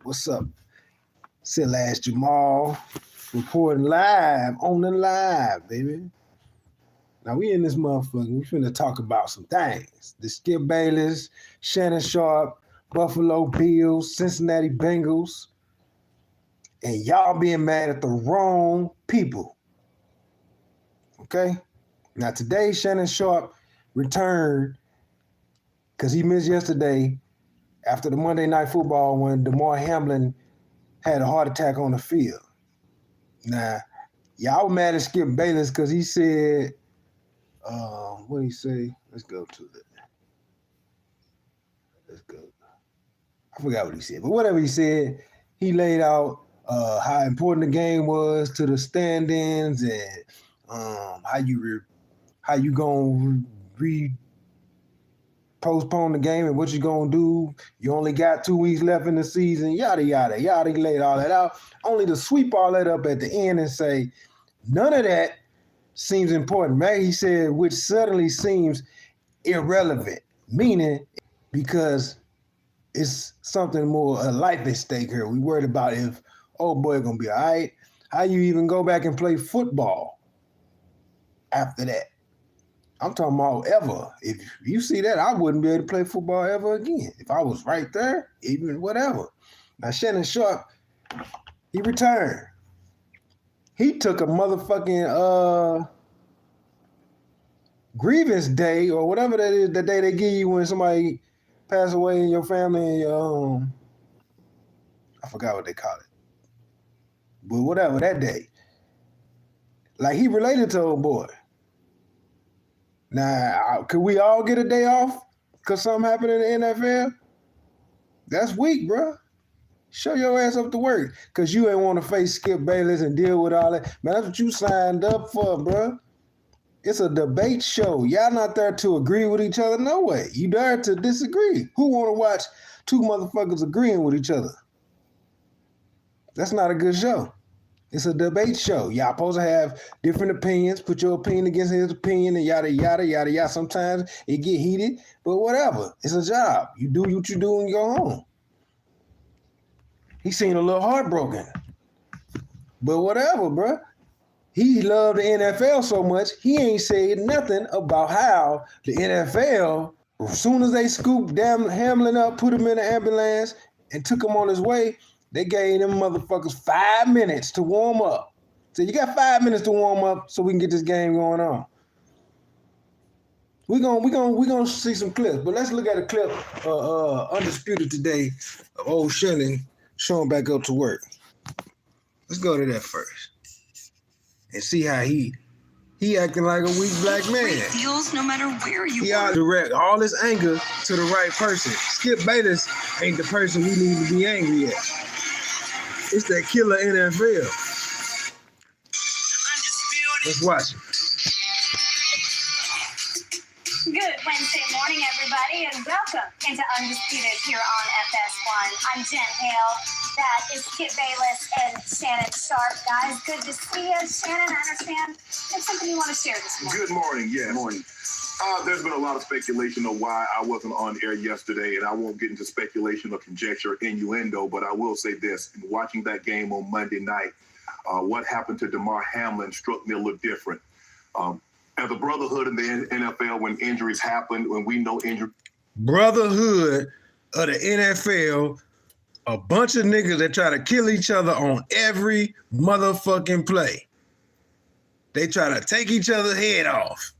What's up? Silly ass Jamal reporting live on the live, baby. Now we in this motherfucker. We finna talk about some things. The Skip Bayless, Shannon Sharpe, Buffalo Bills, Cincinnati Bengals, and y'all being mad at the wrong people. Okay? Now today, Shannon Sharpe returned because he missed yesterday after the Monday Night Football when Damar Hamlin had a heart attack on the field. Now, y'all mad at Skip Bayless because he said, what did he say? Let's go to it. Let's go. I forgot what he said, but whatever he said, he laid out how important the game was to the standings and how you gonna postpone the game and what you gonna do. You only got 2 weeks left in the season, yada, yada, yada. He laid all that out, only to sweep all that up at the end and say, none of that seems important. Man, he said, which suddenly seems irrelevant, meaning because it's something more, a life at stake here. We worried about if, oh boy, gonna be all right. How you even go back and play football after that? I'm talking about ever. If you see that, I wouldn't be able to play football ever again. If I was right there, even whatever. Now, Shannon Sharpe, he returned. He took a motherfucking grievance day or whatever that is, the day they give you when somebody pass away in your family and your, I forgot what they call it. But whatever, that day. Like he related to old boy. Now, could we all get a day off because something happened in the NFL? That's weak, bro. Show your ass up to work because you ain't want to face Skip Bayless and deal with all that. Man, that's what you signed up for, bro. It's a debate show. Y'all not there to agree with each other? No way. You there to disagree. Who want to watch two motherfuckers agreeing with each other? That's not a good show. It's a debate show. Y'all supposed to have different opinions, put your opinion against his opinion, and yada, yada, yada, yada. Sometimes it get heated, but whatever. It's a job. You do what you do and go home. He seemed a little heartbroken. But whatever, bro. He loved the NFL so much, he ain't said nothing about how the NFL, as soon as they scooped Hamlin up, put him in the ambulance, and took him on his way, they gave them motherfuckers 5 minutes to warm up. So you got 5 minutes to warm up so we can get this game going on. We gonna see some clips, but let's look at a clip Undisputed today of old Shannon showing back up to work. Let's go to that first and see how he acting like a weak black man. Great deals no matter where you He ought to direct all his anger to the right person. Skip Bayless ain't the person we need to be angry at. It's that killer NFL. Let's watch it. Good Wednesday morning, everybody, and welcome into Undisputed here on FS1. I'm Jen Hale. That is Skip Bayless and Shannon Sharpe. Guys, good to see you. Shannon, I understand there's something you want to share this morning. Good morning. Yes. Good morning. There's been a lot of speculation of why I wasn't on air yesterday, and I won't get into speculation or conjecture, innuendo, but I will say this. In watching that game on Monday night, what happened to Damar Hamlin struck me a little different. As a brotherhood in the NFL, when injuries happen, when we know injury. Brotherhood of the NFL, a bunch of niggas that try to kill each other on every motherfucking play. They try to take each other's head off,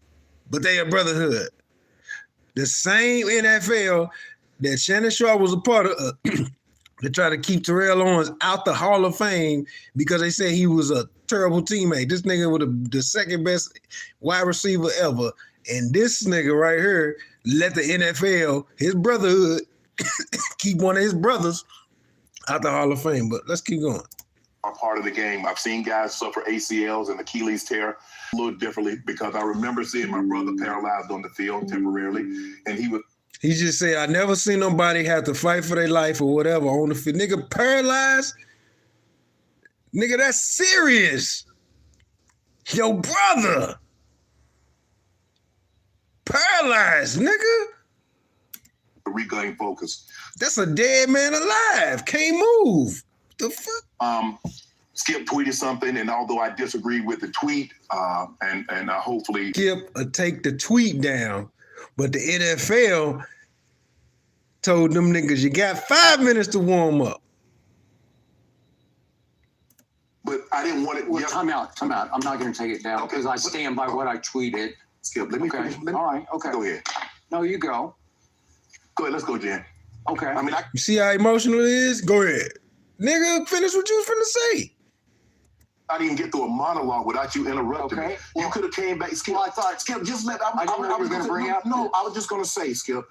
but they a brotherhood. The same NFL that Shannon Sharpe was a part of, they try to keep Terrell Owens out the Hall of Fame because they said he was a terrible teammate. This nigga was the second best wide receiver ever. And this nigga right here let the NFL, his brotherhood, keep one of his brothers out the Hall of Fame. But let's keep going. Are part of the game. I've seen guys suffer ACLs and Achilles tear a little differently because I remember seeing my brother paralyzed on the field temporarily, and he just said, I never seen nobody have to fight for their life or whatever on the field. Nigga, paralyzed? Nigga, that's serious. Your brother. Paralyzed, nigga. regain focus. That's a dead man alive. Can't move. The fuck? Skip tweeted something, and although I disagree with the tweet, and hopefully Skip take the tweet down, but the NFL told them niggas you got 5 minutes to warm up. But I didn't want it. Well, time out. I'm not going to take it down because I stand by what I tweeted. Skip, let me finish. All right, okay. Go ahead. No, you go. Go ahead, let's go, Jen. Okay. I mean, You see how emotional it is? Go ahead. Nigga, finish what you was finna say. I didn't get through a monologue without you interrupting me. Well, You could have came back. Skip, well, I thought- Skip, just let. I didn't know you were gonna bring up No, this. I was just going to say, Skip.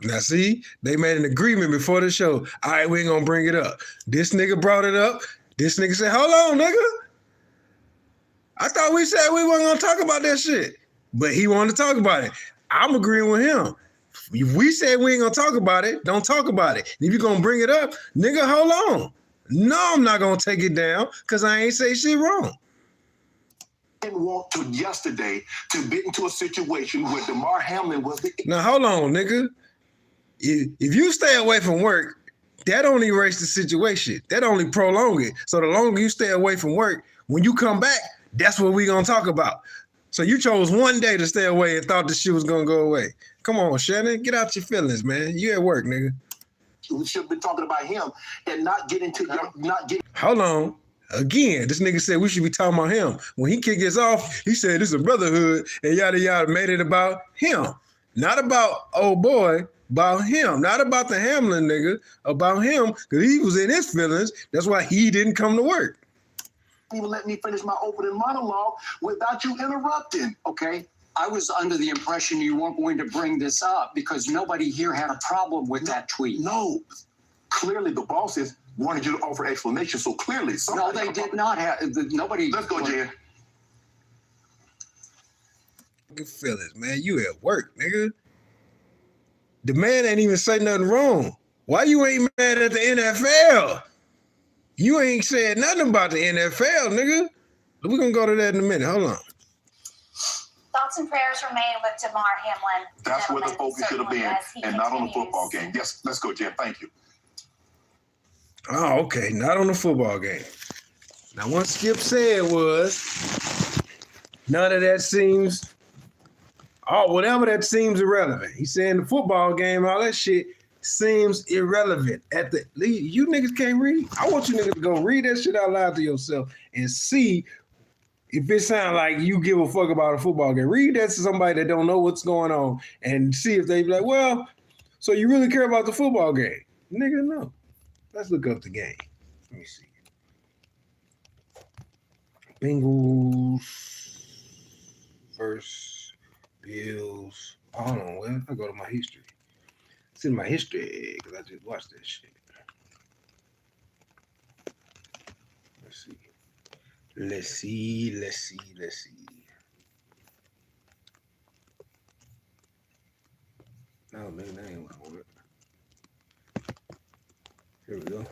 Now see, they made an agreement before the show. All right, we ain't gonna bring it up. This nigga brought it up. This nigga said, hold on, nigga. I thought we said we weren't gonna talk about that shit. But he wanted to talk about it. I'm agreeing with him. If we said we ain't gonna talk about it, don't talk about it. If you're gonna bring it up, nigga, hold on. No, I'm not gonna take it down because I ain't say shit wrong. Didn't want to yesterday to get into a situation where DeMar Hamlin was the. Now hold on, nigga. If you stay away from work, that only erase the situation. That only prolong it. So the longer you stay away from work, when you come back, that's what we gonna talk about. So you chose one day to stay away and thought the shit was gonna go away. Come on, Shannon, get out your feelings, man. You at work, nigga. We should have been talking about him and not getting to not getting. Hold on. Again, this nigga said we should be talking about him. When he kicked us off, he said this is a brotherhood and yada yada, made it about him. Not about old boy, about him. Not about the Hamlin nigga, about him, because he was in his feelings. That's why he didn't come to work. Even let me finish my opening monologue without you interrupting. Okay. I was under the impression you weren't going to bring this up because nobody here had a problem with that tweet. No, clearly the bosses wanted you to offer explanation. So clearly, No, they did not have. Nobody. Let's go, Jen. Fucking feelings, man. You at work, nigga. The man ain't even say nothing wrong. Why you ain't mad at the NFL? You ain't said nothing about the NFL, nigga. We're gonna go to that in a minute. Hold on. Thoughts and prayers remain with DeMar Hamlin. That's where the Gentlemen, focus should have certainly been, as he and not on the continues. football game. Yes, let's go, Jen. Thank you. Oh, okay. Not on the football game. Now, what Skip said was, none of that seems, whatever that seems irrelevant. He said in the football game, all that shit seems irrelevant. You niggas can't read. I want you niggas to go read that shit out loud to yourself and see if it sounds like you give a fuck about a football game. Read that to somebody that don't know what's going on and see if they be like, well, so you really care about the football game? Nigga, no. Let's look up the game. Let me see. Bengals versus Bills. Hold on, where? I go to my history. It's in my history because I just watched that shit. Let's see. No, nigga, that ain't what I wanted. Here we go.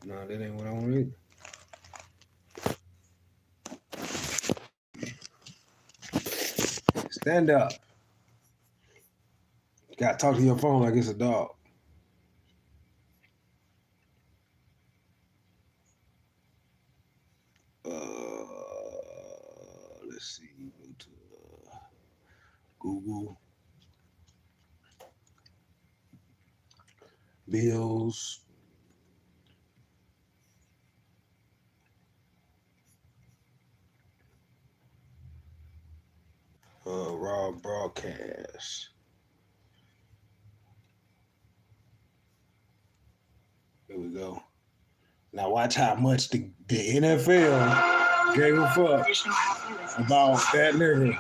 No, that ain't what I wanted. Stand up. Gotta talk to your phone like it's a dog. Let's see. Go to Google. Bills. Raw broadcast. Here we go. Now watch how much the NFL gave a fuck about that nigga.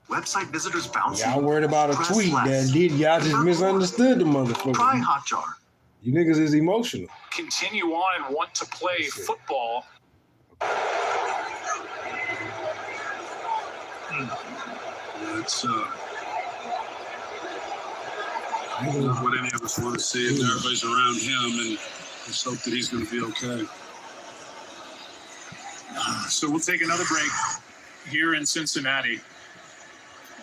Website visitors bounce. Y'all worried about a tweet that did y'all just misunderstood the motherfucker. Try Hotjar. You niggas is emotional. Continue on and want to play football. It's not what any of us want to see, and everybody's around him, and let's hope that he's going to be okay. So we'll take another break here in Cincinnati.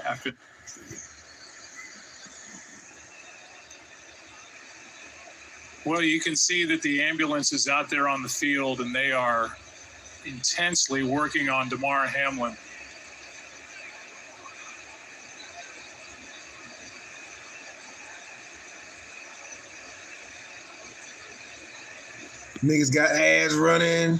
After Well, you can see that the ambulance is out there on the field, and they are intensely working on Damar Hamlin. Niggas got ass running.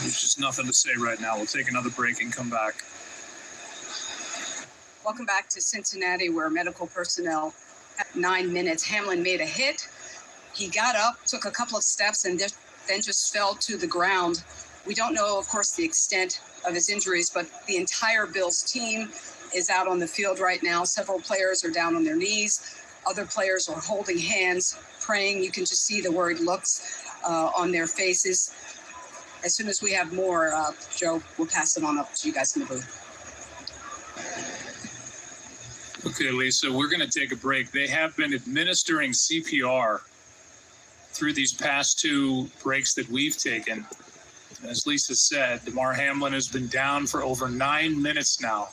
There's just nothing to say right now. We'll take another break and come back. Welcome back to Cincinnati, where medical personnel at 9 minutes. Hamlin made a hit. He got up, took a couple of steps, and then just fell to the ground. We don't know, of course, the extent of his injuries, but the entire Bills team is out on the field right now. Several players are down on their knees. Other players are holding hands, praying. You can just see the worried looks on their faces. As soon as we have more, Joe, we'll pass it on up to you guys in the booth. Okay, Lisa, we're going to take a break. They have been administering CPR through these past 2 breaks that we've taken. As Lisa said, Damar Hamlin has been down for over 9 minutes now.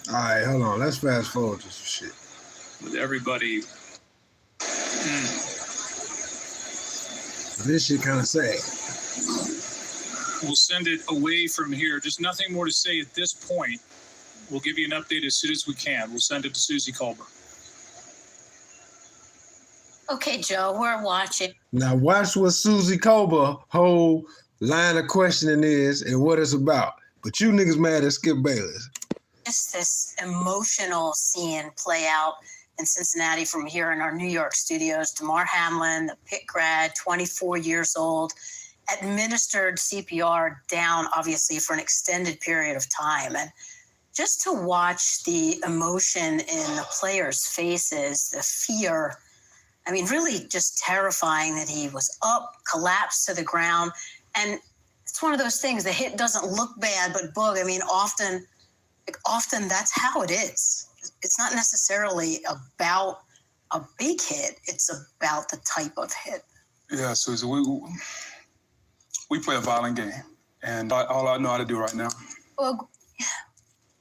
All right, hold on. Let's fast forward to some shit. With everybody. This shit kind of sad. We'll send it away from here. Just nothing more to say at this point. We'll give you an update as soon as we can. We'll send it to Susie Colbert. Okay, Joe, we're watching. Now watch what Susie Colbert whole line of questioning is and what it's about. But you niggas mad at Skip Bayless. Just this emotional scene play out in Cincinnati from here in our New York studios. Damar Hamlin, the Pitt grad, 24 years old, administered CPR down, obviously, for an extended period of time. And just to watch the emotion in the players' faces, the fear, I mean, really just terrifying that he was up, collapsed to the ground. And it's one of those things, the hit doesn't look bad, but Boog, I mean, often that's how it is. It's not necessarily about a big hit. It's about the type of hit. Yeah, Susie, we play a violent game, and all I know how to do right now. Boog,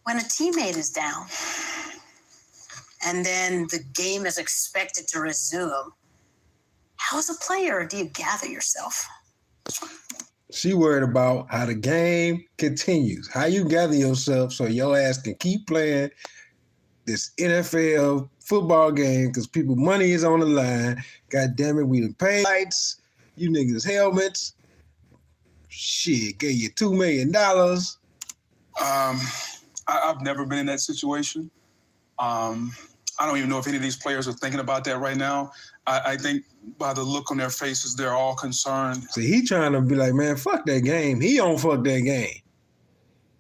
when a teammate is down, and then the game is expected to resume, how as a player do you gather yourself? She worried about how the game continues, how you gather yourself so your ass can keep playing this NFL football game because people money is on the line. God damn it, we done paid lights, you niggas helmets. Shit, gave you $2 million. I've never been in that situation. I don't even know if any of these players are thinking about that right now. I think by the look on their faces, they're all concerned. See, he trying to be like, man, fuck that game. He don't fuck that game.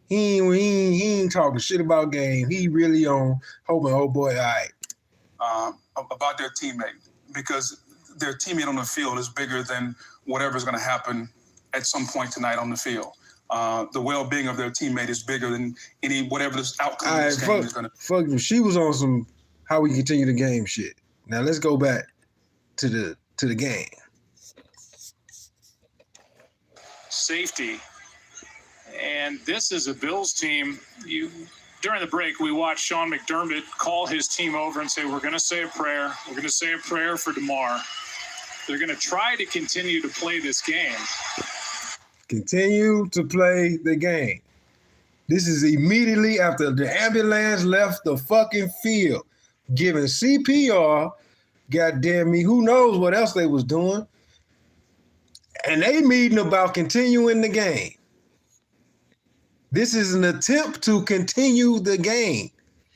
He ain't talking shit about game. He really on hoping, oh boy, all right. About their teammate, because their teammate on the field is bigger than whatever's going to happen at some point tonight on the field. The well-being of their teammate is bigger than whatever this outcome of this game is going to be. Fuck you. She was on some how we continue the game shit. Now let's go back to the game. Safety. And this is a Bills team. During the break, we watched Sean McDermott call his team over and say, we're going to say a prayer. We're going to say a prayer for Damar. They're going to try to continue to play this game. Continue to play the game. This is immediately after the ambulance left the fucking field, giving CPR. Goddamn me, who knows what else they was doing. And they meeting about continuing the game. This is an attempt to continue the game.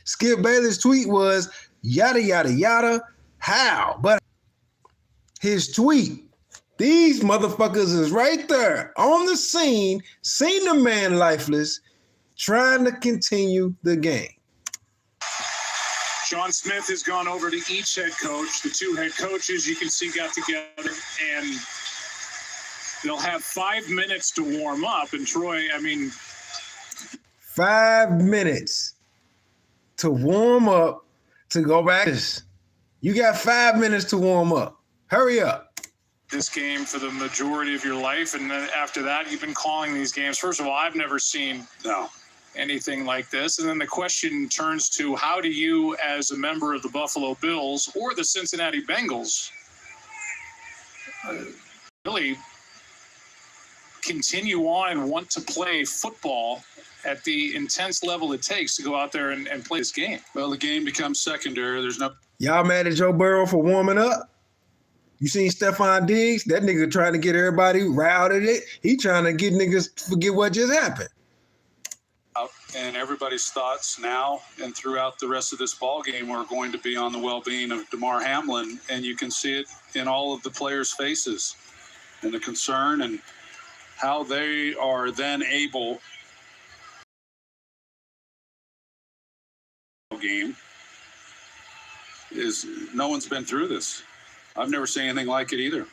Skip Bayless' tweet was, yada, yada, yada, how? But his tweet, these motherfuckers is right there on the scene, seen the man lifeless, trying to continue the game. Sean Smith has gone over to each head coach. The 2 head coaches you can see got together, and they'll have 5 minutes to warm up. And Troy, 5 minutes to warm up to go back. You got 5 minutes to warm up. Hurry up. this game for the majority of your life, and then after that, you've been calling these games. First of all, I've never seen anything like this. And then the question turns to, how do you, as a member of the Buffalo Bills or the Cincinnati Bengals, really continue on and want to play football at the intense level it takes to go out there and play this game? Well, the game becomes secondary. There's no. Y'all mad at Joe Burrow for warming up? You seen Stephon Diggs? That nigga trying to get everybody routed. He trying to get niggas to forget what just happened. And everybody's thoughts now and throughout the rest of this ball game are going to be on the well-being of Damar Hamlin, and you can see it in all of the players' faces and the concern and how they are then able game is no one's been through this. I've never seen anything like it either.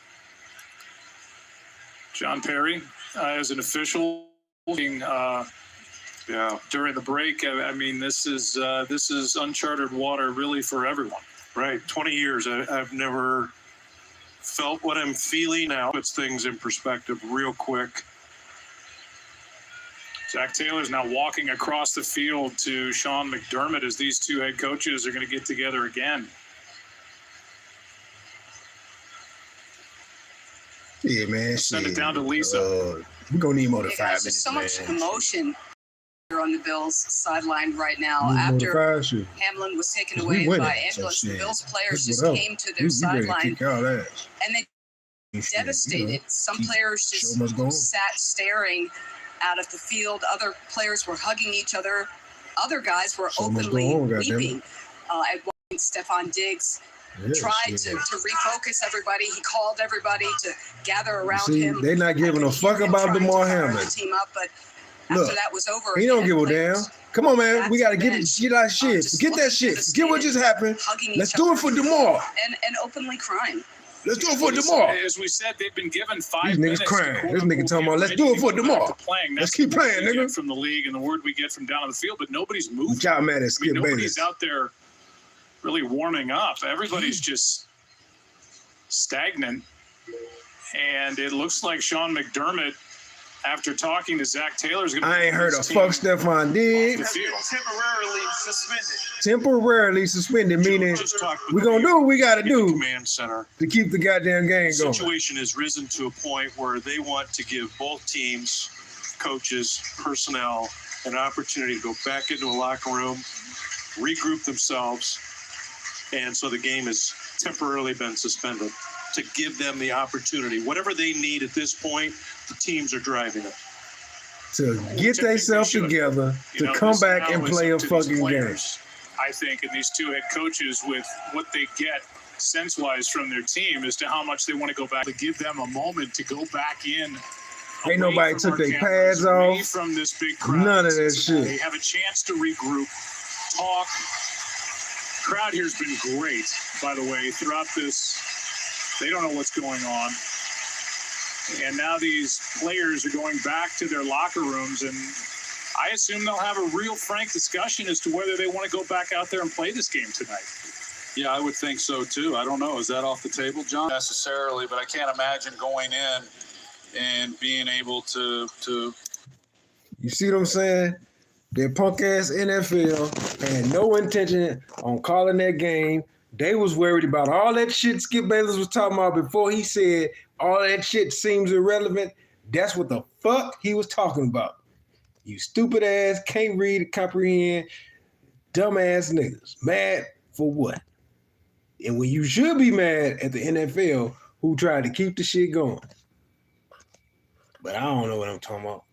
John Perry, as an official, during the break, I mean, this is uncharted water, really, for everyone. Right, 20 years. I've never felt what I'm feeling now. Puts things in perspective real quick. Zach Taylor's now walking across the field to Sean McDermott as these two head coaches are going to get together again. Yeah, man. Send it down to Lisa. We're going to need more than 5 There's minutes, so much man. emotion on the Bills sideline right now after Hamlin was taken away by ambulance. The Bills players just came to their sideline and they devastated. Some players just sat staring out at the field. Other players were hugging each other. Other guys were openly weeping. At one point, Stephon Diggs tried to refocus everybody. He called everybody to gather around him. They're not giving a fuck about Damar Hamlin. Team up, but after that was over, he don't give a damn. Come on, man. We got to get our shit. Forget that shit. Forget what just happened. Let's do it for Damar. And openly crying. Let's do it for Damar. As we said, they've been given 5 minutes. These niggas crying. This nigga talking about, let's do it for Damar. Let's keep playing, nigga. From the league and the word we get from down on the field, but nobody's moving. Y'all mad at Skip Bayless. Nobody's out there really warming up. Everybody's just stagnant. And it looks like Sean McDermott, after talking to Zach Taylor, is going to. I ain't heard a fuck Stephon Diggs. Temporarily suspended. Temporarily suspended, meaning we're going to do what we got to do Command center. to keep the goddamn game going. The situation has risen to a point where they want to give both teams, coaches, personnel, an opportunity to go back into a locker room, regroup themselves, and so the game has temporarily been suspended to give them the opportunity. Whatever they need at this point, the teams are driving it. To get themselves together, to come back and play a fucking game. I think, and these two head coaches, with what they get sense-wise from their team as to how much they want to go back, to give them a moment to go back in. Ain't nobody took their pads off. From this big crowd. None of that shit. They have a chance to regroup, talk. Crowd here's been great, by the way, throughout this. They don't know what's going on. And now these players are going back to their locker rooms, and I assume they'll have a real frank discussion as to whether they want to go back out there and play this game tonight. Yeah, I would think so, too. I don't know. Is that off the table, John? Necessarily, but I can't imagine going in and being able to. You see what I'm saying? Their punk-ass NFL had no intention on calling that game. They was worried about all that shit Skip Bayless was talking about before he said all that shit seems irrelevant. That's what the fuck he was talking about. You stupid ass, can't read, comprehend, dumbass niggas. Mad for what? And when you should be mad at the NFL who tried to keep the shit going. But I don't know what I'm talking about.